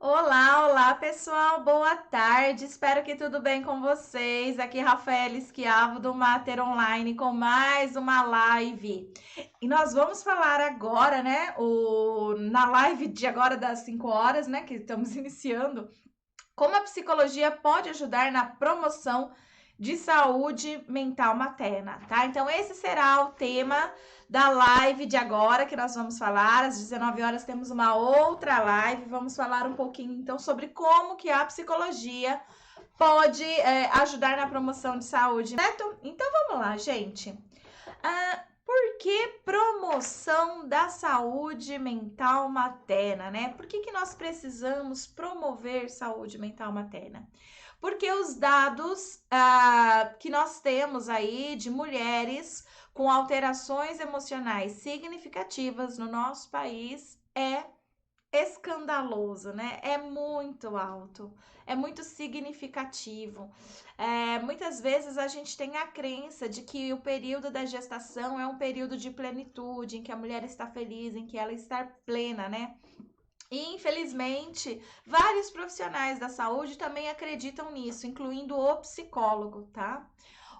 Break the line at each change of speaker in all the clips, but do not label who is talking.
Olá, olá pessoal, boa tarde, espero que tudo bem com vocês. Aqui Rafaela Esquiavo do Mater Online com mais uma live. E nós vamos falar agora, né, na live de agora das 5 horas, né, que estamos iniciando, como a psicologia pode ajudar na promoção de saúde mental materna, tá? Então, esse será o tema da live de agora que nós vamos falar. Às 19 horas temos uma outra live. Vamos falar um pouquinho, então, sobre como que a psicologia pode ajudar na promoção de saúde, certo? Então, vamos lá, gente. Por que promoção da saúde mental materna, né? Por que nós precisamos promover saúde mental materna? Porque os dados que nós temos aí de mulheres com alterações emocionais significativas no nosso país é escandaloso, né? É muito alto, é muito significativo. Muitas vezes a gente tem a crença de que o período da gestação é um período de plenitude, em que a mulher está feliz, em que ela está plena, né? E, infelizmente, vários profissionais da saúde também acreditam nisso, incluindo o psicólogo, tá?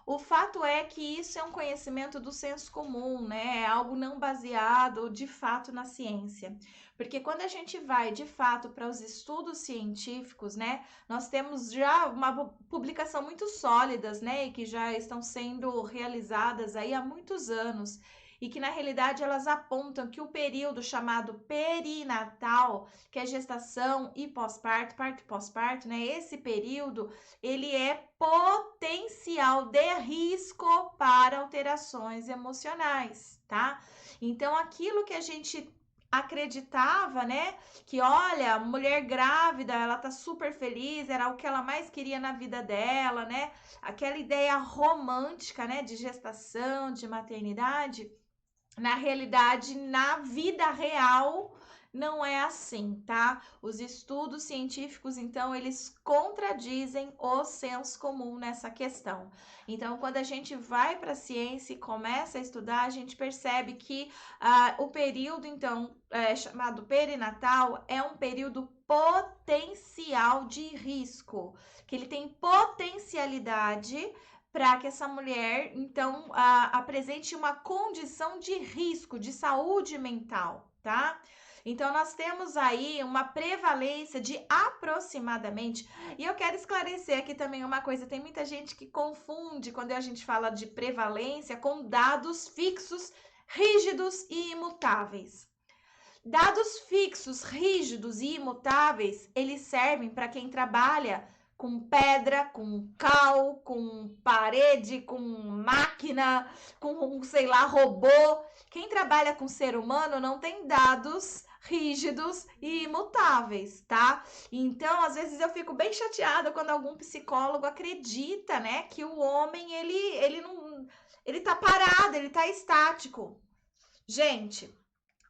O fato é que isso é um conhecimento do senso comum, né? É algo não baseado de fato na ciência. Porque quando a gente vai de fato para os estudos científicos, né, nós temos já uma publicação muito sólidas, né, e que já estão sendo realizadas aí há muitos anos e que na realidade elas apontam que o período chamado perinatal, que é gestação e pós-parto, parto e pós-parto, né, esse período ele é potencial de risco para alterações emocionais, tá? Então, aquilo que a gente acreditava, né, que olha, mulher grávida, ela tá super feliz, era o que ela mais queria na vida dela, né? Aquela ideia romântica, né, de gestação, de maternidade, na realidade, na vida real, não é assim, tá? Os estudos científicos, então, eles contradizem o senso comum nessa questão. Então, quando a gente vai para a ciência e começa a estudar, a gente percebe que o período, então, chamado perinatal, é um período potencial de risco, que ele tem potencialidade para que essa mulher, então, apresente uma condição de risco, de saúde mental, tá? Então, nós temos aí uma prevalência de aproximadamente, e eu quero esclarecer aqui também uma coisa: tem muita gente que confunde quando a gente fala de prevalência com dados fixos, rígidos e imutáveis. Dados fixos, rígidos e imutáveis, eles servem para quem trabalha com pedra, com cal, com parede, com máquina, com, sei lá, robô. Quem trabalha com ser humano não tem dados rígidos e imutáveis, tá? Então, às vezes eu fico bem chateada quando algum psicólogo acredita, né, que o homem ele não ele tá parado, ele tá estático. Gente,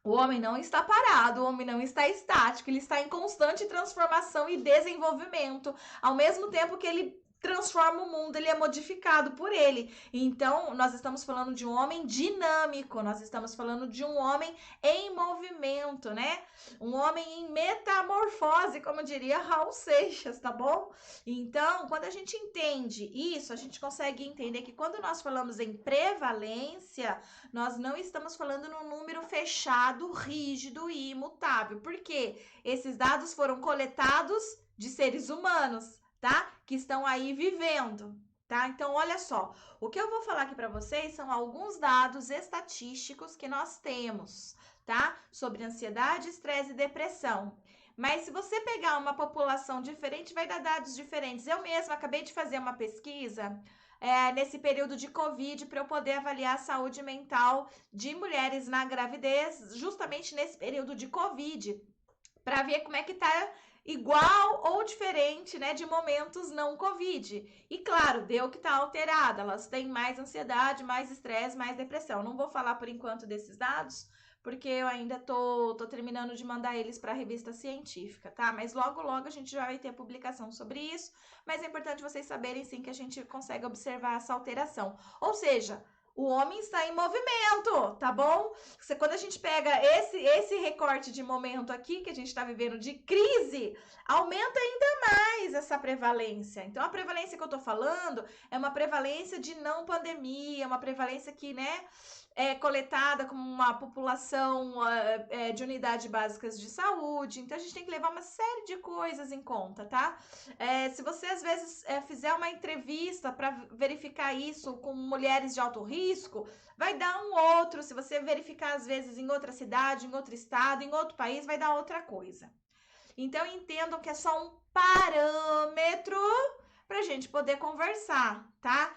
o homem não está parado, o homem não está estático, ele está em constante transformação e desenvolvimento. Ao mesmo tempo que ele transforma o mundo, ele é modificado por ele. Então, nós estamos falando de um homem dinâmico, nós estamos falando de um homem em movimento, né? Um homem em metamorfose, como diria Raul Seixas, tá bom? Então, quando a gente entende isso, a gente consegue entender que quando nós falamos em prevalência, nós não estamos falando num número fechado, rígido e imutável, porque esses dados foram coletados de seres humanos, tá? Que estão aí vivendo, tá? Então, olha só, o que eu vou falar aqui para vocês são alguns dados estatísticos que nós temos, tá? Sobre ansiedade, estresse e depressão. Mas se você pegar uma população diferente, vai dar dados diferentes. Eu mesma acabei de fazer uma pesquisa nesse período de Covid para eu poder avaliar a saúde mental de mulheres na gravidez, justamente nesse período de Covid, para ver como é que tá igual ou diferente, né, de momentos não Covid. E claro, deu que tá alterada, elas têm mais ansiedade, mais estresse, mais depressão. Não vou falar por enquanto desses dados, porque eu ainda tô terminando de mandar eles para a revista científica, tá? Mas logo, logo a gente já vai ter publicação sobre isso, mas é importante vocês saberem sim que a gente consegue observar essa alteração. Ou seja, O homem está em movimento, tá bom? Quando a gente pega esse recorte de momento aqui, que a gente está vivendo de crise, aumenta ainda mais essa prevalência. Então, a prevalência que eu tô falando é uma prevalência de não pandemia, uma prevalência que, né, é coletada como uma população de unidades básicas de saúde. Então, a gente tem que levar uma série de coisas em conta, tá? Se você, às vezes, fizer uma entrevista para verificar isso com mulheres de alto risco, vai dar um outro. Se você verificar, às vezes, em outra cidade, em outro estado, em outro país, vai dar outra coisa. Então, entendam que é só um parâmetro para a gente poder conversar, tá?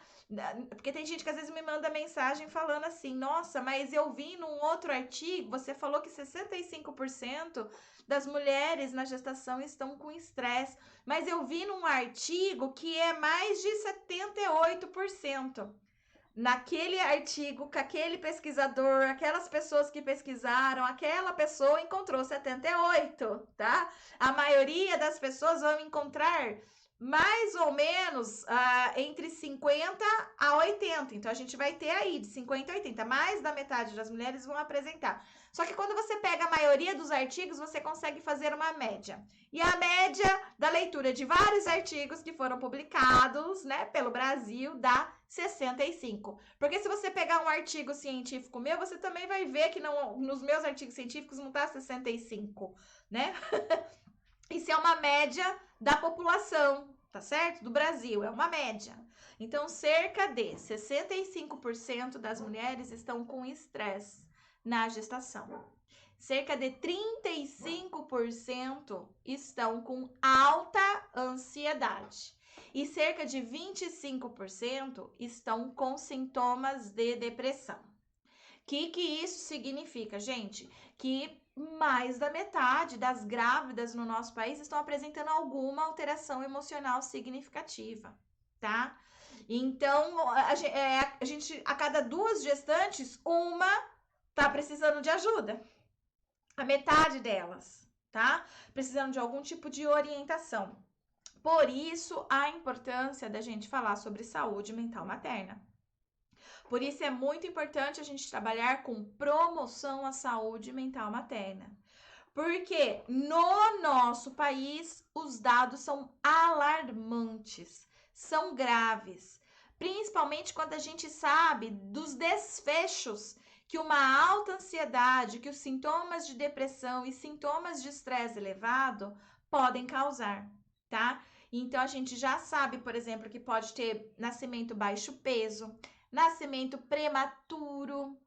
Porque tem gente que às vezes me manda mensagem falando assim: nossa, mas eu vi num outro artigo, você falou que 65% das mulheres na gestação estão com estresse, mas eu vi num artigo que é mais de 78%. Naquele artigo, com aquele pesquisador, aquelas pessoas que pesquisaram, aquela pessoa encontrou 78, tá? A maioria das pessoas vão encontrar mais ou menos entre 50 a 80. Então, a gente vai ter aí de 50 a 80. Mais da metade das mulheres vão apresentar. Só que quando você pega a maioria dos artigos, você consegue fazer uma média. E a média da leitura de vários artigos que foram publicados, né, pelo Brasil, dá 65. Porque se você pegar um artigo científico meu, você também vai ver que não, nos meus artigos científicos não tá 65, né? Isso é uma média da população, tá certo? Do Brasil, é uma média. Então, cerca de 65% das mulheres estão com estresse na gestação. Cerca de 35% estão com alta ansiedade. E cerca de 25% estão com sintomas de depressão. O que isso significa, gente? Que mais da metade das grávidas no nosso país estão apresentando alguma alteração emocional significativa, tá? Então, a gente, a cada 2 gestantes, uma tá precisando de ajuda. A metade delas, tá? Precisando de algum tipo de orientação. Por isso, a importância da gente falar sobre saúde mental materna. Por isso, é muito importante a gente trabalhar com promoção à saúde mental materna. Porque no nosso país, os dados são alarmantes, são graves. Principalmente quando a gente sabe dos desfechos que uma alta ansiedade, que os sintomas de depressão e sintomas de estresse elevado podem causar, tá? Então, a gente já sabe, por exemplo, que pode ter nascimento baixo peso, nascimento prematuro,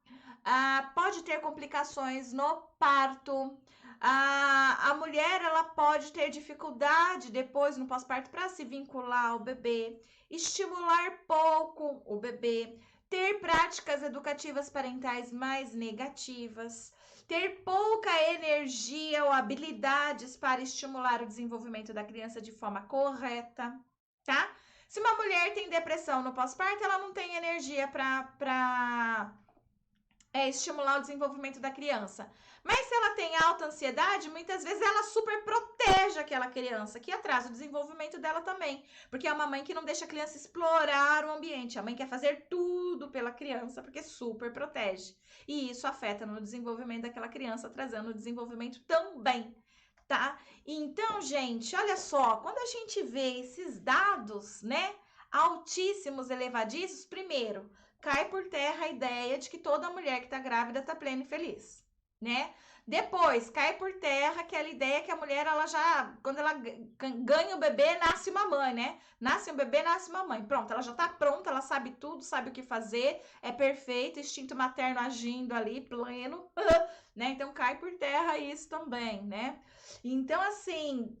pode ter complicações no parto. A mulher ela pode ter dificuldade depois no pós-parto para se vincular ao bebê, estimular pouco o bebê, ter práticas educativas parentais mais negativas, ter pouca energia ou habilidades para estimular o desenvolvimento da criança de forma correta, tá? Se uma mulher tem depressão no pós-parto, ela não tem energia para estimular o desenvolvimento da criança. Mas se ela tem alta ansiedade, muitas vezes ela super protege aquela criança, que atrasa o desenvolvimento dela também. Porque é uma mãe que não deixa a criança explorar o ambiente. A mãe quer fazer tudo pela criança, porque super protege. E isso afeta no desenvolvimento daquela criança, atrasando o desenvolvimento também, tá? Então, gente, olha só, quando a gente vê esses dados, né, altíssimos, elevadíssimos, primeiro, cai por terra a ideia de que toda mulher que está grávida está plena e feliz, né? Depois, cai por terra aquela ideia que a mulher, ela já, quando ela ganha o bebê, nasce uma mãe, né? Nasce um bebê, nasce uma mãe. Pronto, ela já tá pronta, ela sabe tudo, sabe o que fazer, é perfeito, instinto materno agindo ali, pleno, né? Então, cai por terra isso também, né? Então, assim,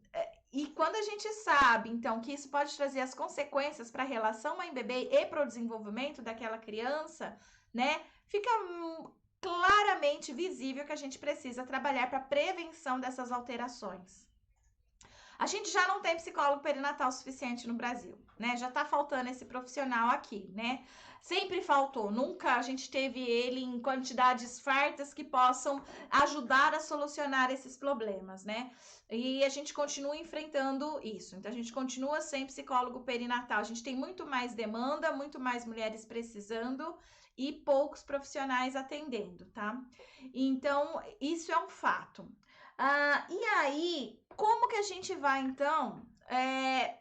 e quando a gente sabe, então, que isso pode trazer as consequências para a relação mãe-bebê e para o desenvolvimento daquela criança, né? Fica claramente visível que a gente precisa trabalhar para a prevenção dessas alterações. A gente já não tem psicólogo perinatal suficiente no Brasil, né? Já tá faltando esse profissional aqui, né? Sempre faltou, nunca a gente teve ele em quantidades fartas que possam ajudar a solucionar esses problemas, né? E a gente continua enfrentando isso. Então, a gente continua sem psicólogo perinatal. A gente tem muito mais demanda, muito mais mulheres precisando e poucos profissionais atendendo, tá? Então, isso é um fato. E aí, como que a gente vai, então,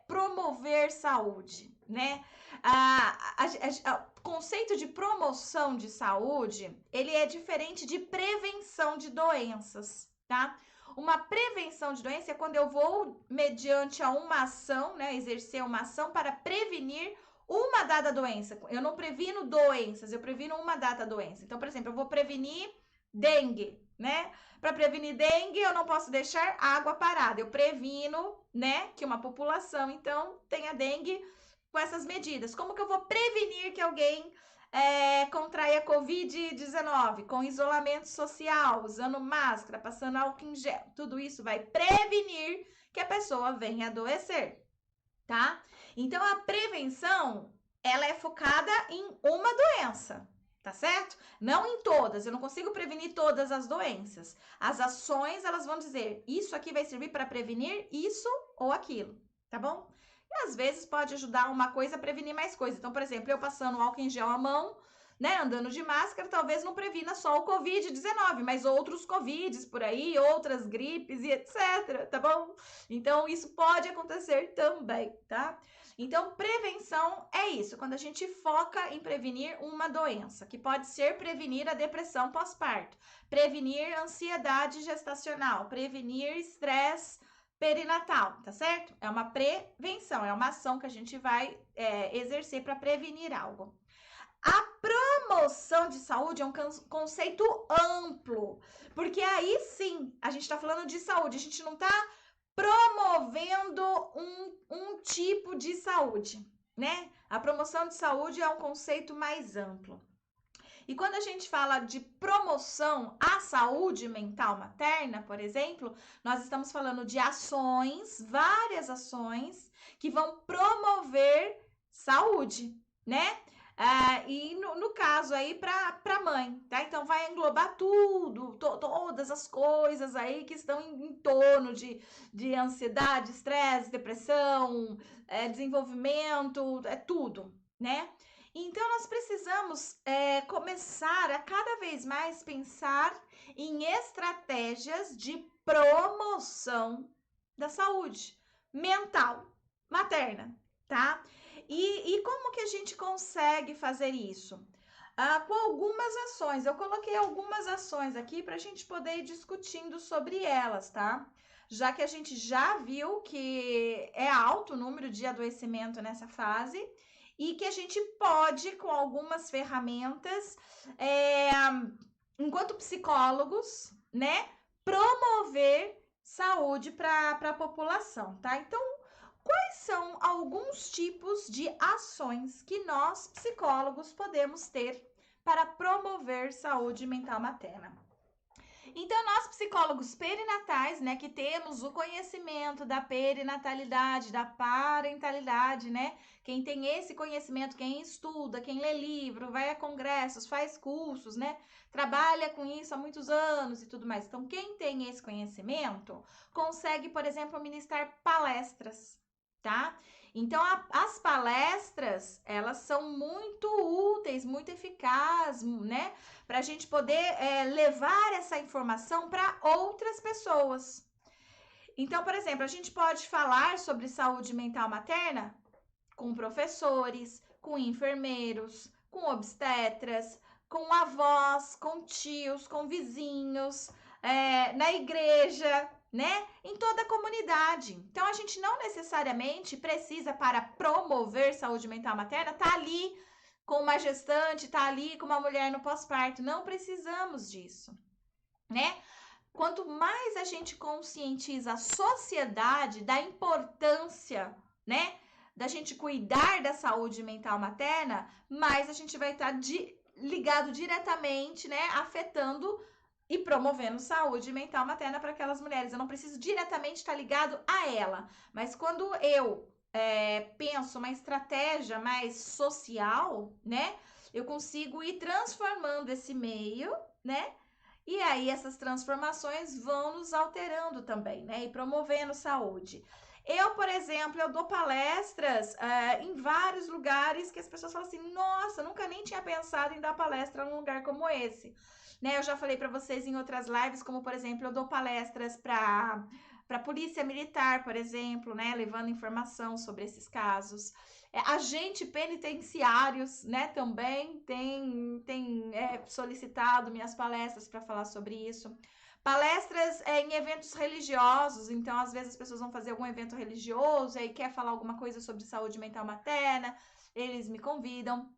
promover saúde, né? O conceito de promoção de saúde, ele é diferente de prevenção de doenças, tá? Uma prevenção de doença é quando eu vou, mediante a uma ação, né, exercer uma ação para prevenir uma dada doença. Eu não previno doenças, eu previno uma dada doença. Então, por exemplo, eu vou prevenir dengue, né? Para prevenir dengue, eu não posso deixar água parada. Eu previno, né, que uma população, então, tenha dengue com essas medidas. Como que eu vou prevenir que alguém contraia Covid-19 com isolamento social, usando máscara, passando álcool em gel? Tudo isso vai prevenir que a pessoa venha adoecer, tá? Então, a prevenção, ela é focada em uma doença, tá certo? Não em todas, eu não consigo prevenir todas as doenças. As ações, elas vão dizer, isso aqui vai servir para prevenir isso ou aquilo, tá bom? E às vezes pode ajudar uma coisa a prevenir mais coisa. Então, por exemplo, eu passando álcool em gel à mão, né, andando de máscara, talvez não previna só o Covid-19, mas outros Covids por aí, outras gripes e etc, tá bom? Então, isso pode acontecer também, tá? Então, prevenção é isso, quando a gente foca em prevenir uma doença, que pode ser prevenir a depressão pós-parto, prevenir ansiedade gestacional, prevenir estresse perinatal, tá certo? É uma prevenção, é uma ação que a gente vai exercer para prevenir algo. A promoção de saúde é um conceito amplo, porque aí sim, a gente está falando de saúde, a gente não está promovendo um tipo de saúde, né? A promoção de saúde é um conceito mais amplo. E quando a gente fala de promoção à saúde mental materna, por exemplo, nós estamos falando de ações, várias ações, que vão promover saúde, né? E no caso aí para mãe, tá? Então vai englobar tudo, todas as coisas aí que estão em torno de ansiedade, estresse, depressão, desenvolvimento, tudo, né? Então nós precisamos começar a cada vez mais pensar em estratégias de promoção da saúde mental materna, tá? E como que a gente consegue fazer isso? Com algumas ações. Eu coloquei algumas ações aqui para a gente poder ir discutindo sobre elas, tá? Já que a gente já viu que é alto o número de adoecimento nessa fase e que a gente pode, com algumas ferramentas, enquanto psicólogos, né, promover saúde para a população, tá? Então, quais são alguns tipos de ações que nós, psicólogos, podemos ter para promover saúde mental materna? Então, nós, psicólogos perinatais, né, que temos o conhecimento da perinatalidade, da parentalidade, né? Quem tem esse conhecimento, quem estuda, quem lê livro, vai a congressos, faz cursos, né? Trabalha com isso há muitos anos e tudo mais. Então, quem tem esse conhecimento consegue, por exemplo, ministrar palestras, tá? Então, as palestras, elas são muito úteis, muito eficazes, né? Para a gente poder levar essa informação para outras pessoas. Então, por exemplo, a gente pode falar sobre saúde mental materna com professores, com enfermeiros, com obstetras, com avós, com tios, com vizinhos, na igreja, né? Em toda a comunidade. Então, a gente não necessariamente precisa, para promover saúde mental materna, estar ali com uma gestante, tá ali com uma mulher no pós-parto. Não precisamos disso, né? Quanto mais a gente conscientiza a sociedade da importância, né, da gente cuidar da saúde mental materna, mais a gente vai estar ligado diretamente, né, afetando e promovendo saúde mental materna para aquelas mulheres. Eu não preciso diretamente estar ligado a ela, mas quando eu penso uma estratégia mais social, né? Eu consigo ir transformando esse meio, né? E aí essas transformações vão nos alterando também, né? E promovendo saúde. Eu, por exemplo, eu dou palestras em vários lugares que as pessoas falam assim, nossa, nunca nem tinha pensado em dar palestra num lugar como esse. Né? Eu já falei para vocês em outras lives, como por exemplo, eu dou palestras para polícia militar, por exemplo, né, levando informação sobre esses casos. Agentes penitenciários, né, também tem solicitado minhas palestras para falar sobre isso. Palestras em eventos religiosos, então às vezes as pessoas vão fazer algum evento religioso e quer falar alguma coisa sobre saúde mental materna, eles me convidam.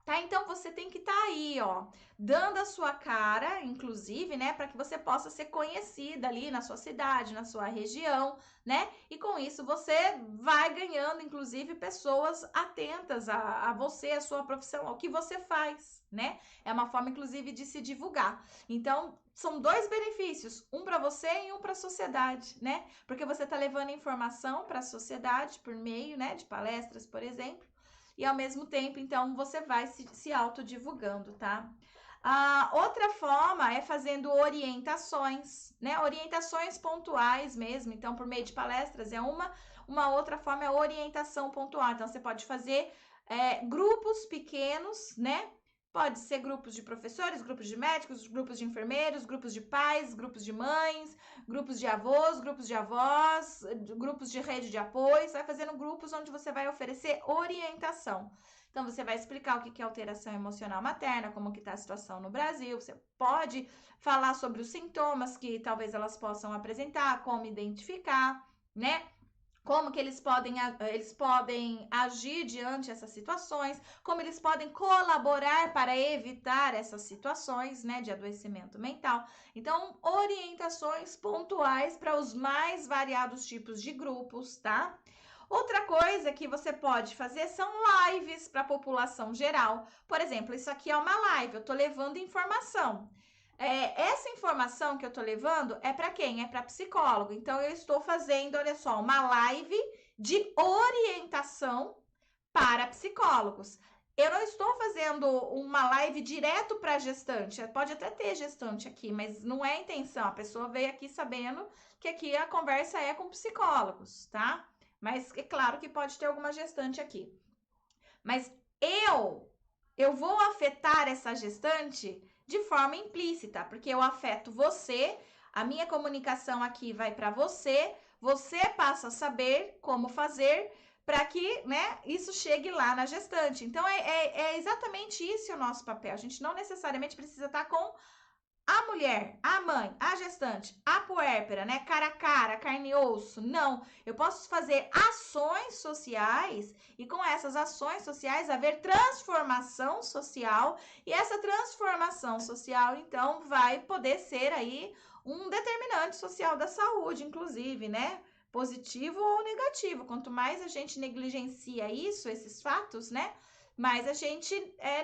Tá? Então você tem que estar aí, ó, dando a sua cara, inclusive, né, para que você possa ser conhecida ali na sua cidade, na sua região, né? E com isso você vai ganhando, inclusive, pessoas atentas a você, a sua profissão, ao que você faz, né? É uma forma, inclusive, de se divulgar. Então, são dois benefícios, um para você e um para a sociedade, né? Porque você está levando informação para a sociedade por meio, né, de palestras, por exemplo. E ao mesmo tempo, então, você vai se autodivulgando, tá? A outra forma é fazendo orientações, né? Orientações pontuais mesmo. Então, por meio de palestras é uma outra forma é orientação pontual. Então, você pode fazer grupos pequenos, né? Pode ser grupos de professores, grupos de médicos, grupos de enfermeiros, grupos de pais, grupos de mães, grupos de avós, grupos de rede de apoio. Você vai fazendo grupos onde você vai oferecer orientação. Então, você vai explicar o que é alteração emocional materna, como que está a situação no Brasil. Você pode falar sobre os sintomas que talvez elas possam apresentar, como identificar, né? Como que eles podem agir diante dessas situações, como eles podem colaborar para evitar essas situações, né, de adoecimento mental. Então, orientações pontuais para os mais variados tipos de grupos, tá? Outra coisa que você pode fazer são lives para a população geral. Por exemplo, isso aqui é uma live, eu estou levando informação. Essa informação que eu estou levando é para quem? É para psicólogo. Então, eu estou fazendo, olha só, uma live de orientação para psicólogos. Eu não estou fazendo uma live direto para gestante. Pode até ter gestante aqui, mas não é a intenção. A pessoa veio aqui sabendo que aqui a conversa é com psicólogos, tá? Mas é claro que pode ter alguma gestante aqui. Mas eu vou afetar essa gestante de forma implícita, porque eu afeto você, a minha comunicação aqui vai para você, você passa a saber como fazer para que, né, isso chegue lá na gestante. Então, é exatamente isso o nosso papel. A gente não necessariamente precisa estar com a mulher, a mãe, a gestante, a puérpera, né? Cara a cara, carne e osso. Não. Eu posso fazer ações sociais e com essas ações sociais haver transformação social. E essa transformação social, então, vai poder ser aí um determinante social da saúde, inclusive, né? Positivo ou negativo. Quanto mais a gente negligencia isso, esses fatos, né? Mais a gente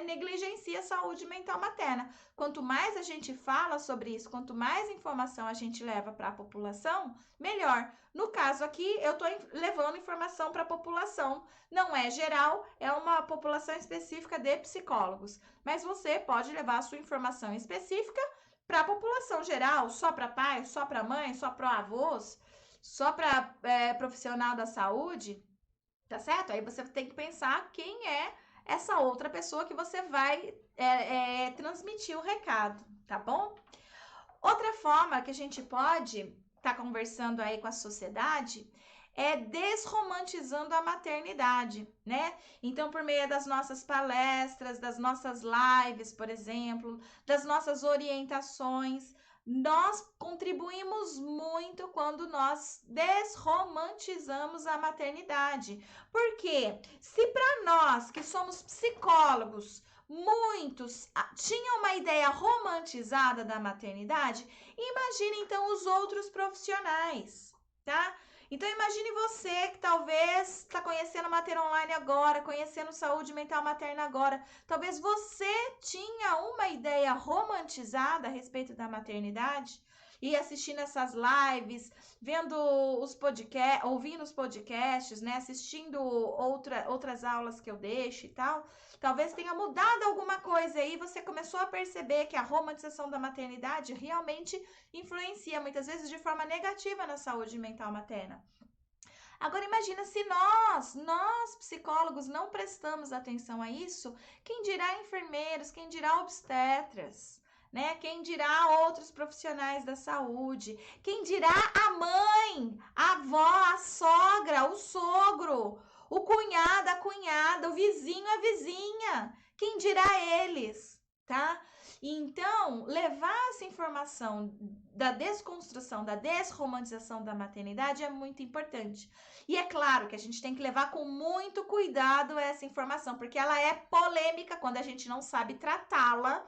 negligencia a saúde mental materna. Quanto mais a gente fala sobre isso, quanto mais informação a gente leva para a população, melhor. No caso aqui, eu estou levando informação para a população. Não é geral, é uma população específica de psicólogos. Mas você pode levar a sua informação específica para a população geral, só para pai, só para mãe, só para avós, só para profissional da saúde, tá certo? Aí você tem que pensar quem é essa outra pessoa que você vai transmitir o recado, tá bom? Outra forma que a gente pode estar conversando aí com a sociedade é desromantizando a maternidade, né? Então, por meio das nossas palestras, das nossas lives, por exemplo, das nossas orientações, nós contribuímos muito quando nós desromantizamos a maternidade. Porque se para nós que somos psicólogos, muitos tinham uma ideia romantizada da maternidade, imagine então os outros profissionais, tá? Então, imagine você que talvez está conhecendo Mater Online agora, conhecendo saúde mental materna agora. Talvez você tinha uma ideia romantizada a respeito da maternidade e assistindo essas lives, vendo os podcasts, ouvindo os podcasts, né? Assistindo outras aulas que eu deixo e tal. Talvez tenha mudado alguma coisa aí, você começou a perceber que a romantização da maternidade realmente influencia muitas vezes de forma negativa na saúde mental materna. Agora imagina se nós psicólogos não prestamos atenção a isso, quem dirá enfermeiros, quem dirá obstetras, né? Quem dirá outros profissionais da saúde, quem dirá a mãe, a avó, a sogra, o sogro, o cunhado, a cunhada, o vizinho, a vizinha, quem dirá eles, tá? Então, levar essa informação da desconstrução, da desromantização da maternidade é muito importante. E é claro que a gente tem que levar com muito cuidado essa informação, porque ela é polêmica quando a gente não sabe tratá-la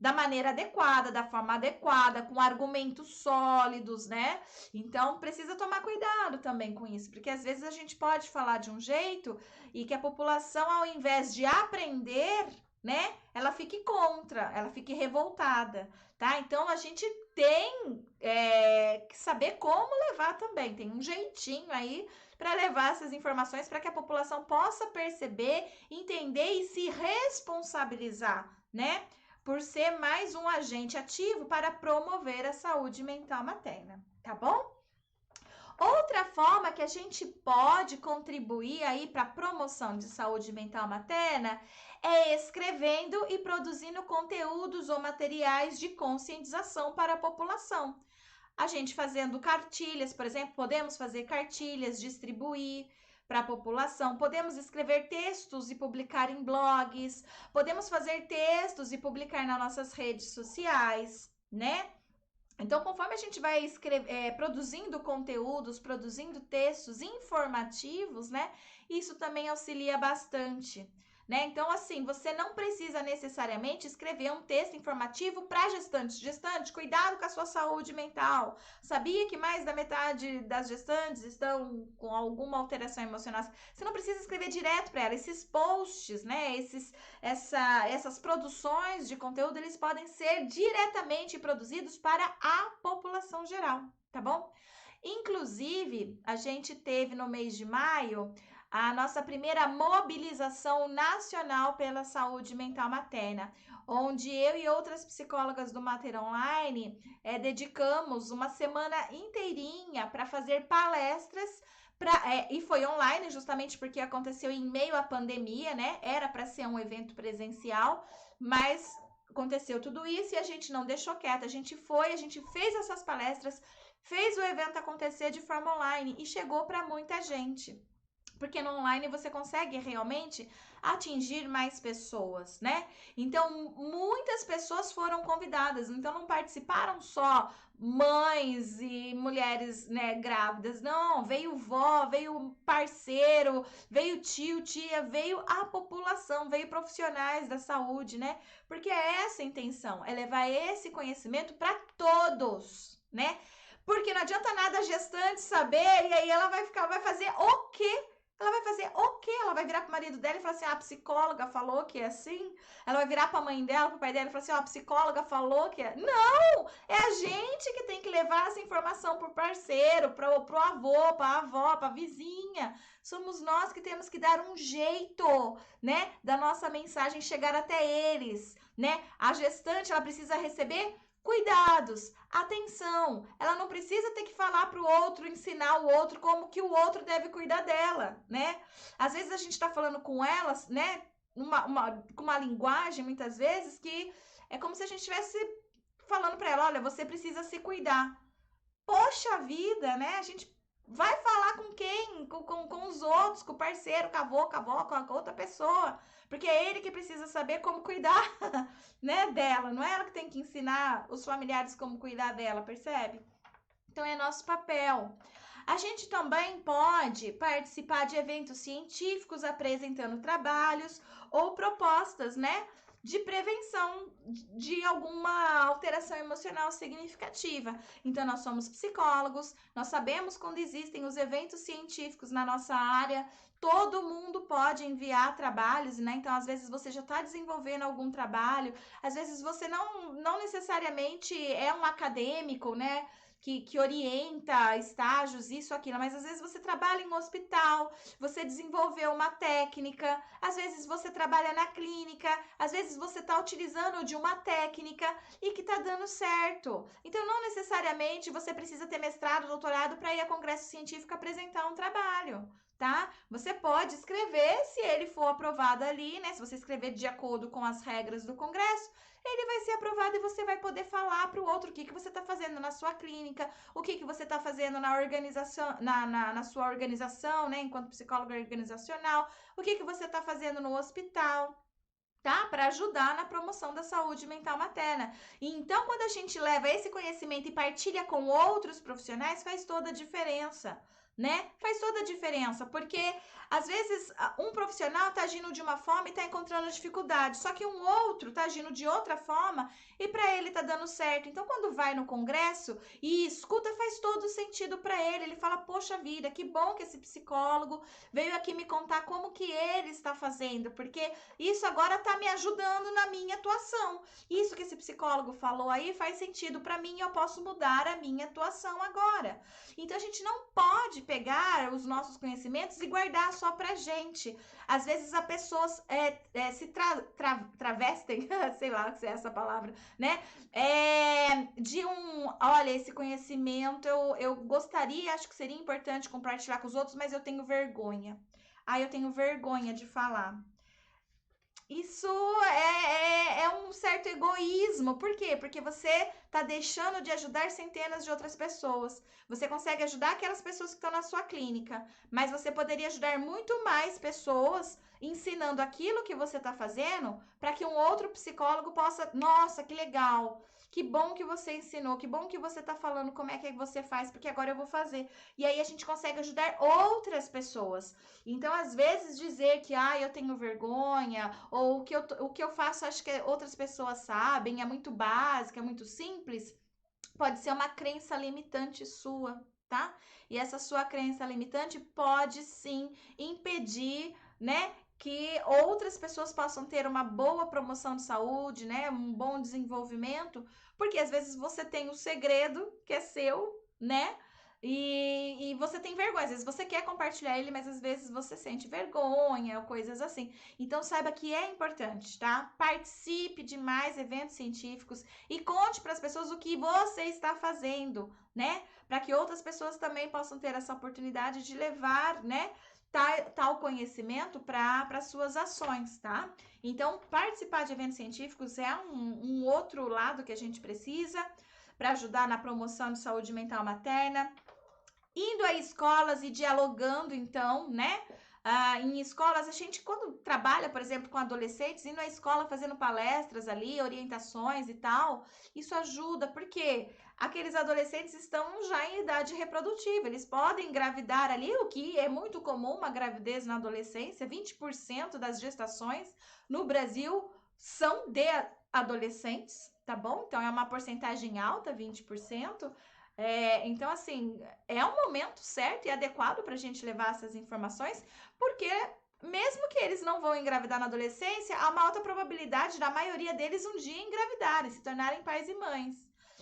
da maneira adequada, da forma adequada, com argumentos sólidos, né? Então, precisa tomar cuidado também com isso, porque às vezes a gente pode falar de um jeito e que a população, ao invés de aprender, né, ela fique contra, ela fique revoltada, tá? Então, a gente tem que saber como levar também, tem um jeitinho aí para levar essas informações para que a população possa perceber, entender e se responsabilizar, né? Por ser mais um agente ativo para promover a saúde mental materna, tá bom? Outra forma que a gente pode contribuir aí para a promoção de saúde mental materna é escrevendo e produzindo conteúdos ou materiais de conscientização para a população. A gente fazendo cartilhas, por exemplo, podemos fazer cartilhas, distribuir para a população, podemos escrever textos e publicar em blogs, podemos fazer textos e publicar nas nossas redes sociais, né? Então, conforme a gente vai produzindo conteúdos, produzindo textos informativos, né? Isso também auxilia bastante. Né? Então, assim, você não precisa necessariamente escrever um texto informativo para gestantes. Gestante, cuidado com a sua saúde mental. Sabia que mais da metade das gestantes estão com alguma alteração emocional? Você não precisa escrever direto para ela. Esses posts, né? Essas produções de conteúdo, eles podem ser diretamente produzidos para a população geral, tá bom? Inclusive, a gente teve no mês de maio a nossa primeira mobilização nacional pela saúde mental materna, onde eu e outras psicólogas do Mater Online dedicamos uma semana inteirinha para fazer palestras, e foi online justamente porque aconteceu em meio à pandemia, né? Era para ser um evento presencial, mas aconteceu tudo isso e a gente não deixou quieto, a gente fez essas palestras, fez o evento acontecer de forma online e chegou para muita gente. Porque no online você consegue realmente atingir mais pessoas, né? Então, muitas pessoas foram convidadas. Então, não participaram só mães e mulheres, né, grávidas. Não, veio vó, veio parceiro, veio tio, tia, veio a população, veio profissionais da saúde, né? Porque é essa a intenção, é levar esse conhecimento para todos, né? Porque não adianta nada a gestante saber e aí ela vai fazer o quê? Ela vai fazer o quê? Ela vai virar pro marido dela e falar assim, a psicóloga falou que é assim? Ela vai virar pra mãe dela, pro pai dela e falar assim, a psicóloga falou que é... Não! É a gente que tem que levar essa informação pro parceiro, pro avô, pra avó, pra vizinha. Somos nós que temos que dar um jeito, né? Da nossa mensagem chegar até eles, né? A gestante, ela precisa receber cuidados, atenção, ela não precisa ter que falar para o outro, ensinar o outro como que o outro deve cuidar dela, né? Às vezes a gente está falando com elas, né? Com uma linguagem, muitas vezes, que é como se a gente estivesse falando para ela, olha, você precisa se cuidar. Poxa vida, né? A gente vai falar com quem? Com os outros, com o parceiro, com a avó, com a outra pessoa. Porque é ele que precisa saber como cuidar, né, dela. Não é ela que tem que ensinar os familiares como cuidar dela, percebe? Então, é nosso papel. A gente também pode participar de eventos científicos apresentando trabalhos ou propostas, né? de prevenção de alguma alteração emocional significativa. Então, nós somos psicólogos, nós sabemos quando existem os eventos científicos na nossa área, todo mundo pode enviar trabalhos, né? Então, às vezes você já está desenvolvendo algum trabalho, às vezes você não necessariamente é um acadêmico, né? Que orienta estágios, isso, aquilo, mas às vezes você trabalha em um hospital, você desenvolveu uma técnica, às vezes você trabalha na clínica, às vezes você está utilizando de uma técnica e que está dando certo. Então, não necessariamente você precisa ter mestrado, doutorado para ir a congresso científico apresentar um trabalho. Tá? Você pode escrever, se ele for aprovado ali, né? Se você escrever de acordo com as regras do congresso, ele vai ser aprovado e você vai poder falar para o outro o que você está fazendo na sua clínica, o que você está fazendo na organização, na sua organização, né? Enquanto psicólogo organizacional, o que você está fazendo no hospital. Tá? Para ajudar na promoção da saúde mental materna. E então, quando a gente leva esse conhecimento e partilha com outros profissionais, faz toda a diferença. Né? Faz toda a diferença, porque às vezes um profissional está agindo de uma forma e está encontrando dificuldade, só que um outro está agindo de outra forma e para ele está dando certo. Então, quando vai no congresso e escuta, faz todo sentido para ele. Ele fala: poxa vida, que bom que esse psicólogo veio aqui me contar como que ele está fazendo, porque isso agora está me ajudando na minha atuação. Isso que esse psicólogo falou aí faz sentido para mim e eu posso mudar a minha atuação agora. Então, a gente não pode pegar os nossos conhecimentos e guardar só pra gente. Às vezes, as pessoas se travestem, sei lá se é essa palavra, né? Olha, esse conhecimento eu gostaria, acho que seria importante compartilhar com os outros, mas eu tenho vergonha. Eu tenho vergonha de falar. Isso é um certo egoísmo. Por quê? Porque você está deixando de ajudar centenas de outras pessoas. Você consegue ajudar aquelas pessoas que estão na sua clínica, mas você poderia ajudar muito mais pessoas ensinando aquilo que você está fazendo para que um outro psicólogo possa. Nossa, que legal! Que bom que você ensinou, que bom que você está falando como é que você faz, porque agora eu vou fazer. E aí a gente consegue ajudar outras pessoas. Então, às vezes, dizer que eu tenho vergonha, ou o que eu faço, acho que outras pessoas sabem, é muito básico, é muito simples, pode ser uma crença limitante sua, tá? E essa sua crença limitante pode sim impedir, né? Que outras pessoas possam ter uma boa promoção de saúde, né? Um bom desenvolvimento, porque às vezes você tem o segredo que é seu, né? E você tem vergonha, às vezes você quer compartilhar ele, mas às vezes você sente vergonha ou coisas assim. Então saiba que é importante, tá? Participe de mais eventos científicos e conte para as pessoas o que você está fazendo, né? Para que outras pessoas também possam ter essa oportunidade de levar, né? Tal conhecimento para suas ações, tá? Então, participar de eventos científicos é um outro lado que a gente precisa para ajudar na promoção de saúde mental materna. Indo a escolas e dialogando, então, né? Em escolas, a gente, quando trabalha, por exemplo, com adolescentes, indo à escola fazendo palestras ali, orientações e tal, isso ajuda, porque aqueles adolescentes estão já em idade reprodutiva, eles podem engravidar ali, o que é muito comum, uma gravidez na adolescência, 20% das gestações no Brasil são de adolescentes, tá bom? Então, é uma porcentagem alta, 20%. Então, assim, é um momento certo e adequado para a gente levar essas informações, porque mesmo que eles não vão engravidar na adolescência, há uma alta probabilidade da maioria deles um dia engravidarem, se tornarem pais e mães.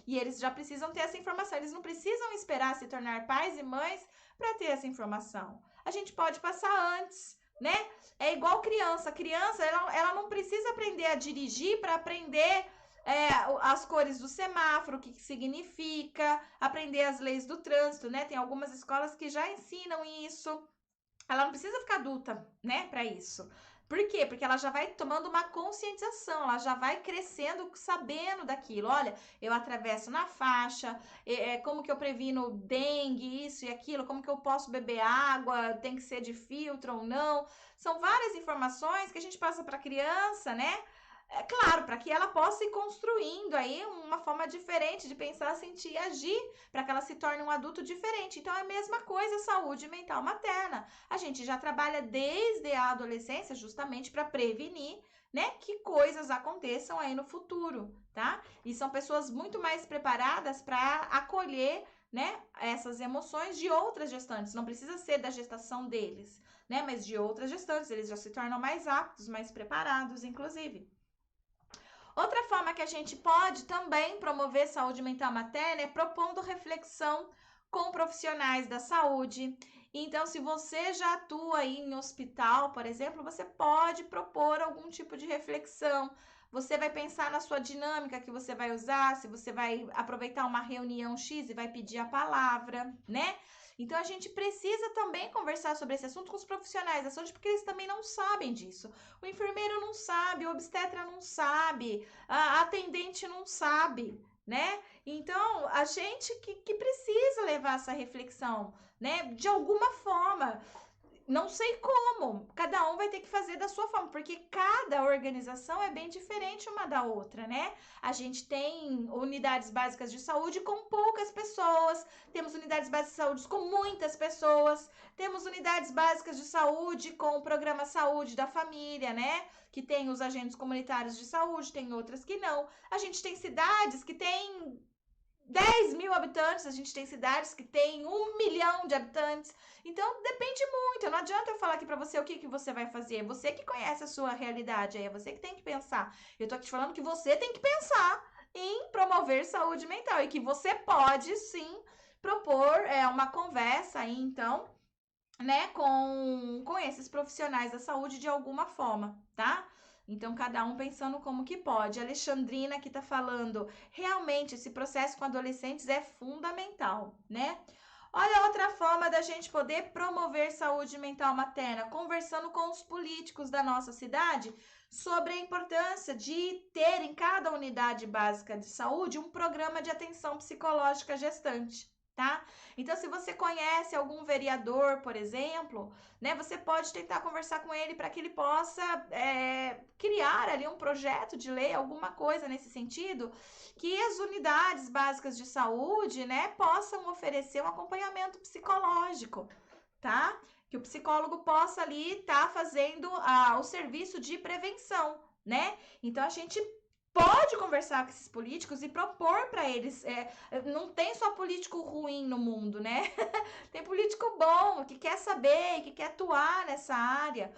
E eles já precisam ter essa informação, eles não precisam esperar se tornar pais e mães para ter essa informação. A gente pode passar antes, né? É igual criança. Criança, ela não precisa aprender a dirigir para aprender as cores do semáforo, o que significa, aprender as leis do trânsito, né? Tem algumas escolas que já ensinam isso. Ela não precisa ficar adulta, né, para isso. Por quê? Porque ela já vai tomando uma conscientização, ela já vai crescendo sabendo daquilo. Olha, eu atravesso na faixa, como que eu previno dengue, isso e aquilo, como que eu posso beber água, tem que ser de filtro ou não. São várias informações que a gente passa para a criança, né? É claro, para que ela possa ir construindo aí uma forma diferente de pensar, sentir e agir, para que ela se torne um adulto diferente. Então é a mesma coisa a saúde mental materna. A gente já trabalha desde a adolescência justamente para prevenir, né, que coisas aconteçam aí no futuro, tá? E são pessoas muito mais preparadas para acolher, né, essas emoções de outras gestantes. Não precisa ser da gestação deles, né, mas de outras gestantes. Eles já se tornam mais aptos, mais preparados, inclusive. Outra forma que a gente pode também promover saúde mental materna é propondo reflexão com profissionais da saúde. Então, se você já atua aí em hospital, por exemplo, você pode propor algum tipo de reflexão. Você vai pensar na sua dinâmica que você vai usar, se você vai aproveitar uma reunião X e vai pedir a palavra, né? Então, a gente precisa também conversar sobre esse assunto com os profissionais da saúde, porque eles também não sabem disso. O enfermeiro não sabe, o obstetra não sabe, a atendente não sabe, né? Então, a gente que precisa levar essa reflexão, né? De alguma forma. Não sei como, cada um vai ter que fazer da sua forma, porque cada organização é bem diferente uma da outra, né? A gente tem unidades básicas de saúde com poucas pessoas, temos unidades básicas de saúde com muitas pessoas, temos unidades básicas de saúde com o programa Saúde da Família, né? Que tem os agentes comunitários de saúde, tem outras que não. A gente tem cidades que têm 10 mil habitantes, a gente tem cidades que têm 1 milhão de habitantes. Então, depende muito. Não adianta eu falar aqui para você o que você vai fazer. É você que conhece a sua realidade, aí é você que tem que pensar. Eu tô aqui te falando que você tem que pensar em promover saúde mental e que você pode, sim, propor uma conversa aí, então, né, com esses profissionais da saúde de alguma forma, tá? Então, cada um pensando como que pode. A Alexandrina que tá falando, realmente, esse processo com adolescentes é fundamental, né? Olha outra forma da gente poder promover saúde mental materna, conversando com os políticos da nossa cidade sobre a importância de ter em cada unidade básica de saúde um programa de atenção psicológica gestante. Tá? Então, se você conhece algum vereador, por exemplo, né, você pode tentar conversar com ele para que ele possa criar ali um projeto de lei, alguma coisa nesse sentido, que as unidades básicas de saúde, né, possam oferecer um acompanhamento psicológico, tá? Que o psicólogo possa ali estar fazendo o serviço de prevenção, né? Então, a gente pode conversar com esses políticos e propor para eles. Não tem só político ruim no mundo, né? Tem político bom, que quer saber, que quer atuar nessa área,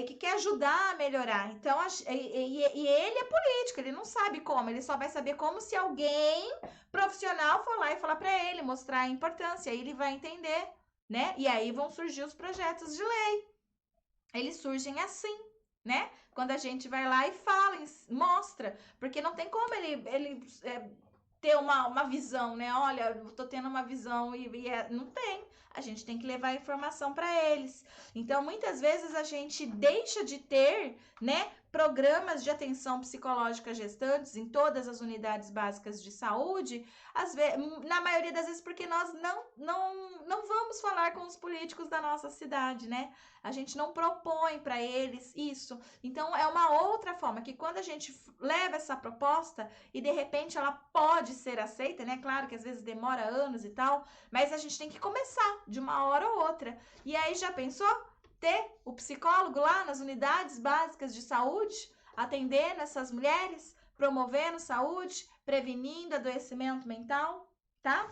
que quer ajudar a melhorar. Então, e ele é político, ele não sabe como, ele só vai saber como se alguém profissional for lá e falar para ele, mostrar a importância, aí ele vai entender, né? E aí vão surgir os projetos de lei. Eles surgem assim, né? Quando a gente vai lá e fala, mostra, porque não tem como ele ter uma visão, né? Olha, eu tô tendo uma visão não tem. A gente tem que levar a informação para eles. Então, muitas vezes a gente deixa de ter, né, programas de atenção psicológica gestantes em todas as unidades básicas de saúde, na maioria das vezes porque nós não vamos falar com os políticos da nossa cidade, né? A gente não propõe para eles isso. Então, é uma outra forma que quando a gente leva essa proposta e de repente ela pode ser aceita, né? Claro que às vezes demora anos e tal, mas a gente tem que começar de uma hora ou outra. E aí, já pensou? Ter o psicólogo lá nas unidades básicas de saúde, atendendo essas mulheres, promovendo saúde, prevenindo adoecimento mental, tá?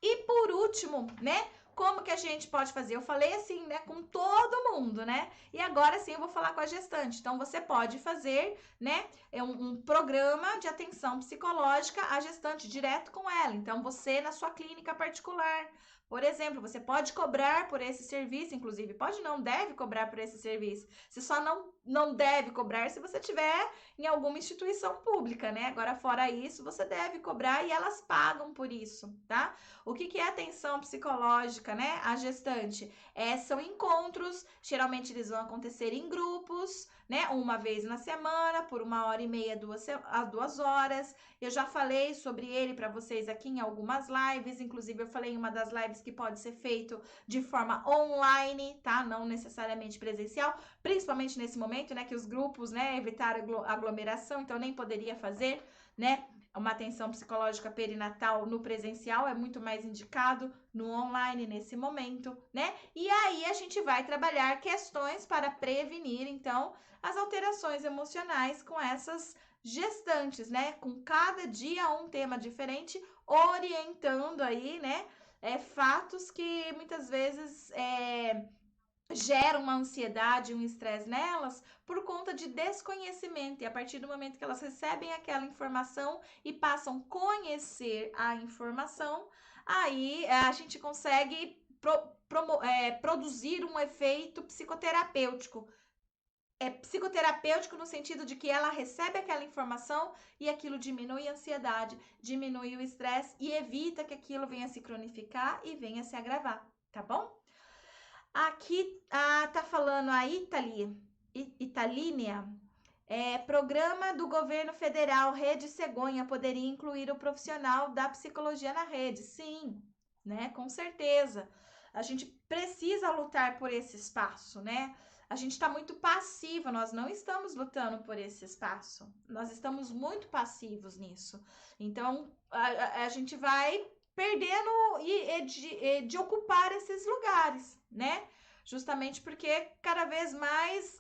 E por último, né? Como que a gente pode fazer? Eu falei assim, né, com todo mundo, né? E agora sim eu vou falar com a gestante. Então, você pode fazer, né, um programa de atenção psicológica à gestante, direto com ela. Então, você na sua clínica particular, por exemplo, você pode cobrar por esse serviço, inclusive, pode não, deve cobrar por esse serviço. Você só não deve cobrar se você tiver em alguma instituição pública, né? Agora, fora isso, você deve cobrar e elas pagam por isso, tá? O que é atenção psicológica, né? A gestante. São encontros, geralmente eles vão acontecer em grupos, né? Uma vez na semana, por 1h30, 2 horas. Eu já falei sobre ele para vocês aqui em algumas lives, inclusive eu falei em uma das lives lives que pode ser feito de forma online, tá? Não necessariamente presencial, principalmente nesse momento, né, que os grupos, né, evitaram aglomeração, então nem poderia fazer, né, uma atenção psicológica perinatal no presencial, é muito mais indicado no online nesse momento, né? E aí a gente vai trabalhar questões para prevenir, então, as alterações emocionais com essas gestantes, né? Com cada dia um tema diferente, orientando aí, né? Fatos que muitas vezes geram uma ansiedade, um estresse nelas por conta de desconhecimento. E a partir do momento que elas recebem aquela informação e passam a conhecer a informação, aí a gente consegue produzir um efeito psicoterapêutico. É psicoterapêutico no sentido de que ela recebe aquela informação e aquilo diminui a ansiedade, diminui o estresse e evita que aquilo venha se cronificar e venha se agravar, tá bom? Aqui tá falando a Italínia. Programa do governo federal Rede Cegonha poderia incluir o profissional da psicologia na rede. Sim, né? Com certeza. A gente precisa lutar por esse espaço, né? A gente está muito passiva, nós não estamos lutando por esse espaço. Nós estamos muito passivos nisso. Então, a gente vai perdendo de ocupar esses lugares, né? Justamente porque cada vez mais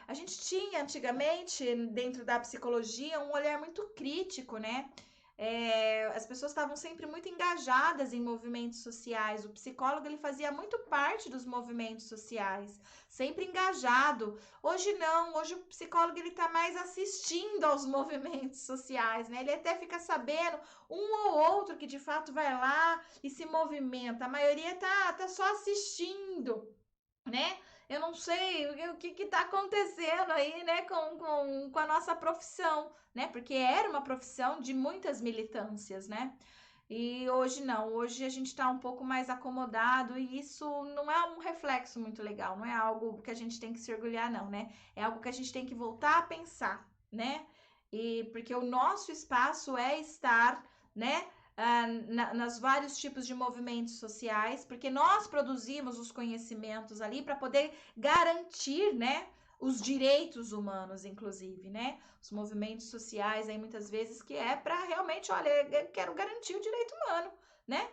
a gente tinha antigamente, dentro da psicologia, um olhar muito crítico, né? As pessoas estavam sempre muito engajadas em movimentos sociais. O psicólogo ele fazia muito parte dos movimentos sociais, sempre engajado. Hoje não, hoje o psicólogo ele está mais assistindo aos movimentos sociais, né? Ele até fica sabendo um ou outro que de fato vai lá e se movimenta. A maioria tá só assistindo, né? Eu não sei o que está acontecendo aí, né, com a nossa profissão, né? Porque era uma profissão de muitas militâncias, né? E hoje não, hoje a gente está um pouco mais acomodado e isso não é um reflexo muito legal, não é algo que a gente tem que se orgulhar, não, né? É algo que a gente tem que voltar a pensar, né? E porque o nosso espaço é estar, né? Nos vários tipos de movimentos sociais, porque nós produzimos os conhecimentos ali para poder garantir, né, os direitos humanos, inclusive, né, os movimentos sociais aí muitas vezes que é para realmente, olha, eu quero garantir o direito humano, né,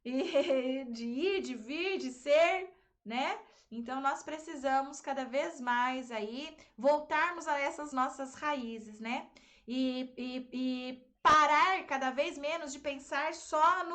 e de ir, de vir, de ser, né, então nós precisamos cada vez mais aí voltarmos a essas nossas raízes, né, e parar cada vez menos de pensar só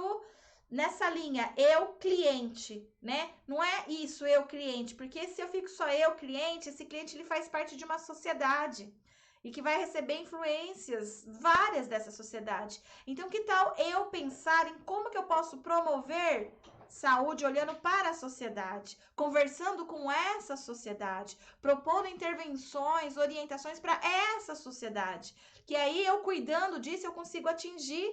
nessa linha eu cliente, né? Não é isso eu cliente, porque se eu fico só eu cliente, esse cliente ele faz parte de uma sociedade e que vai receber influências várias dessa sociedade. Então, que tal eu pensar em como que eu posso promover saúde olhando para a sociedade, conversando com essa sociedade, propondo intervenções, orientações para essa sociedade, que aí eu cuidando disso eu consigo atingir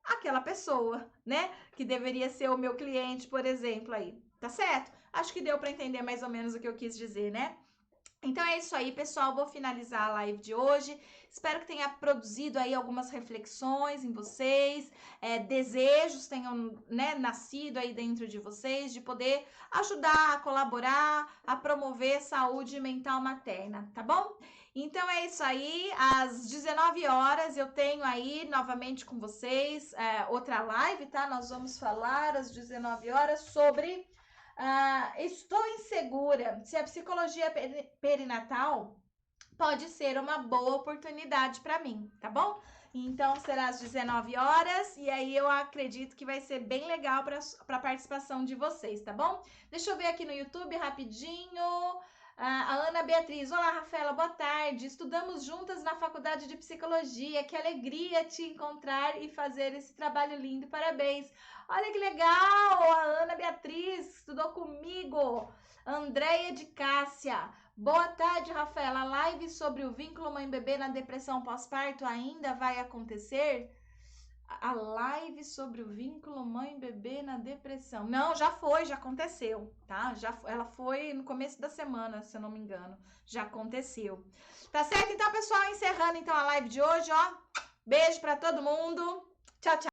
aquela pessoa, né? Que deveria ser o meu cliente, por exemplo, aí. Tá certo? Acho que deu para entender mais ou menos o que eu quis dizer, né? Então é isso aí, pessoal. Vou finalizar a live de hoje. Espero que tenha produzido aí algumas reflexões em vocês, desejos tenham, né, nascido aí dentro de vocês, de poder ajudar, colaborar, a promover saúde mental materna, tá bom? Então é isso aí. Às 19 horas eu tenho aí novamente com vocês outra live, tá? Nós vamos falar às 19 horas sobre estou insegura se a psicologia perinatal pode ser uma boa oportunidade para mim, tá bom? Então será às 19 horas e aí eu acredito que vai ser bem legal para a participação de vocês, tá bom? Deixa eu ver aqui no YouTube rapidinho. A Ana Beatriz, olá Rafaela, boa tarde. Estudamos juntas na faculdade de psicologia. Que alegria te encontrar e fazer esse trabalho lindo. Parabéns. Olha que legal, a Ana Beatriz estudou comigo. Andréia de Cássia. Boa tarde, Rafaela. A live sobre o vínculo mãe-bebê na depressão pós-parto ainda vai acontecer? A live sobre o vínculo mãe-bebê na depressão. Não, já foi, já aconteceu, tá? Ela foi no começo da semana, se eu não me engano. Já aconteceu. Tá certo? Então, pessoal, encerrando então a live de hoje, ó. Beijo para todo mundo. Tchau, tchau.